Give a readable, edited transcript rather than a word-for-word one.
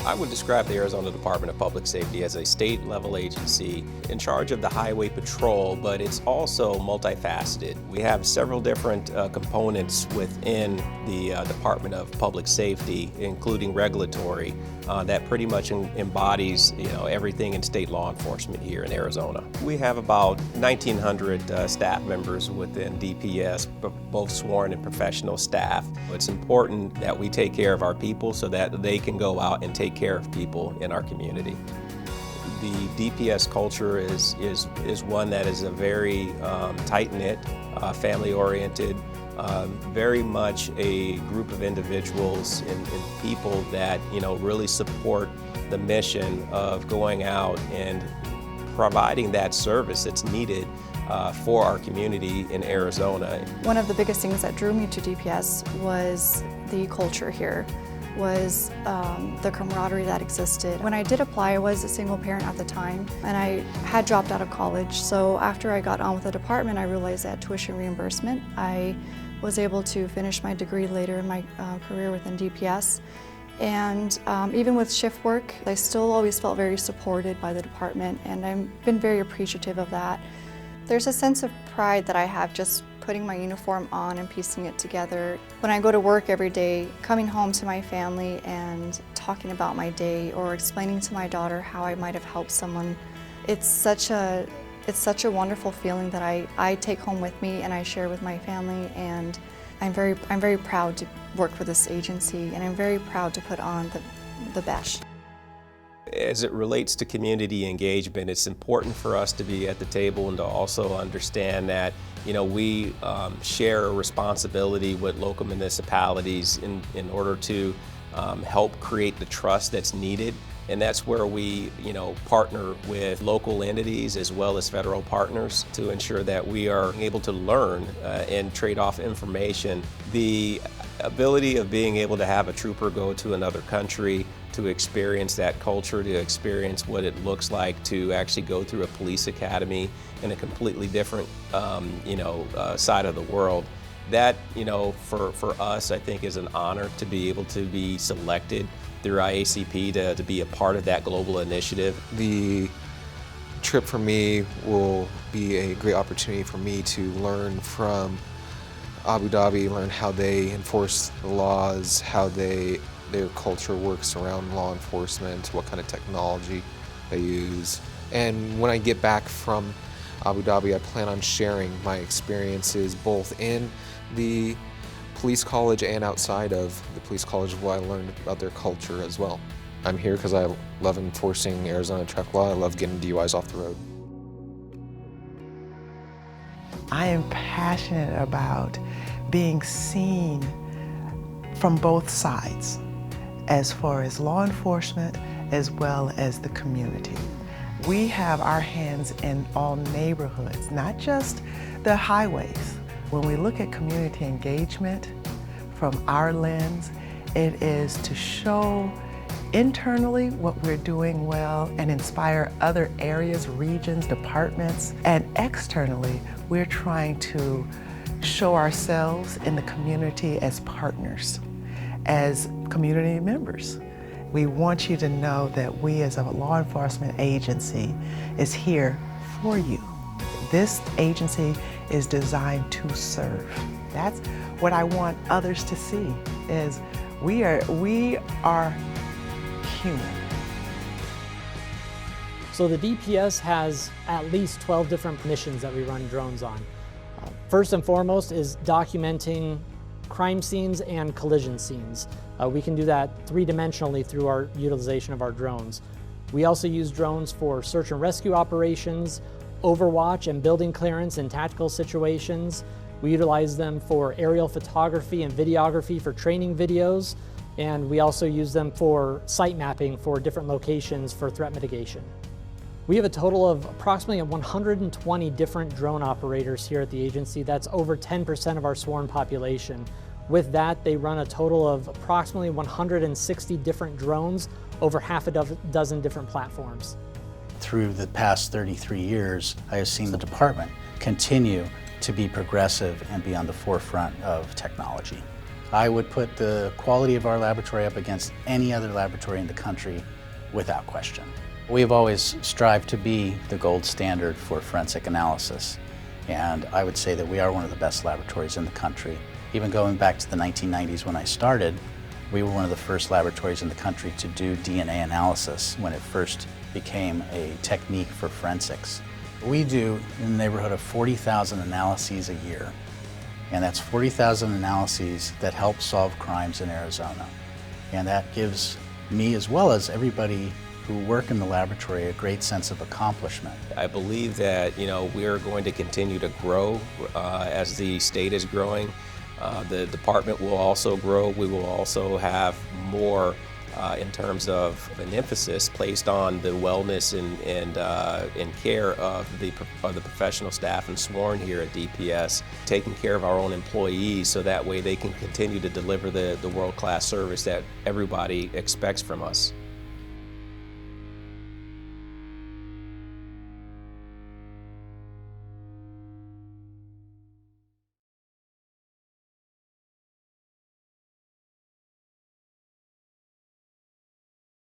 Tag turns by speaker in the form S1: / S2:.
S1: I would describe the Arizona Department of Public Safety as a state-level agency in charge of the highway patrol, but it's also multifaceted. We have several different components within the Department of Public Safety, including regulatory, that pretty much embodies everything in state law enforcement here in Arizona. We have about 1,900 staff members within DPS, both sworn and professional staff. It's important that we take care of our people so that they can go out and take care of people in our community. The DPS culture is one that is a very tight-knit, family-oriented, very much a group of individuals and people that really support the mission of going out and providing that service that's needed for our community in Arizona.
S2: One of the biggest things that drew me to DPS was the culture here, was the camaraderie that existed. When I did apply, I was a single parent at the time, and I had dropped out of college. So after I got on with the department, I realized that tuition reimbursement. I was able to finish my degree later in my career within DPS. And even with shift work, I still always felt very supported by the department, and I've been very appreciative of that. There's a sense of pride that I have just putting my uniform on and piecing it together. When I go to work every day, coming home to my family and talking about my day or explaining to my daughter how I might have helped someone, it's such a wonderful feeling that I take home with me and I share with my family, and I'm very proud to work for this agency, and I'm very proud to put on the BESH.
S1: As it relates to community engagement, it's important for us to be at the table and to also understand that we share a responsibility with local municipalities in order to help create the trust that's needed. And that's where we partner with local entities as well as federal partners to ensure that we are able to learn and trade off information. The ability of being able to have a trooper go to another country to experience that culture, to experience what it looks like to actually go through a police academy in a completely different side of the world. That, for us, I think is an honor to be able to be selected through IACP to be a part of that global initiative.
S3: The trip for me will be a great opportunity for me to learn from Abu Dhabi, learn how they enforce the laws, how their culture works around law enforcement, what kind of technology they use. And when I get back from Abu Dhabi, I plan on sharing my experiences both in the police college and outside of the police college, where I learned about their culture as well. I'm here because I love enforcing Arizona traffic law. I love getting DUIs off the road.
S4: I am passionate about being seen from both sides, as far as law enforcement as well as the community. We have our hands in all neighborhoods, not just the highways. When we look at community engagement from our lens, it is to show internally what we're doing well and inspire other areas, regions, departments, and externally, we're trying to show ourselves in the community as partners, as community members. We want you to know that we as a law enforcement agency is here for you. This agency is designed to serve. That's what I want others to see, is we are human.
S5: So the DPS has at least 12 different missions that we run drones on. First and foremost is documenting crime scenes and collision scenes. We can do that three-dimensionally through our utilization of our drones. We also use drones for search and rescue operations, overwatch and building clearance in tactical situations. We utilize them for aerial photography and videography for training videos, and we also use them for site mapping for different locations for threat mitigation. We have a total of approximately 120 different drone operators here at the agency. That's over 10% of our sworn population. With that, they run a total of approximately 160 different drones over half a dozen different platforms.
S6: Through the past 33 years, I have seen the department continue to be progressive and be on the forefront of technology. I would put the quality of our laboratory up against any other laboratory in the country without question. We've always strived to be the gold standard for forensic analysis, and I would say that we are one of the best laboratories in the country. Even going back to the 1990s when I started, we were one of the first laboratories in the country to do DNA analysis when it first became a technique for forensics. We do in the neighborhood of 40,000 analyses a year, and that's 40,000 analyses that help solve crimes in Arizona. And that gives me, as well as everybody who work in the laboratory, a great sense of accomplishment.
S1: I believe that we're going to continue to grow as the state is growing. The department will also grow. We will also have more in terms of an emphasis placed on the wellness and care of the professional staff and sworn here at DPS, taking care of our own employees so that way they can continue to deliver the world-class service that everybody expects from us.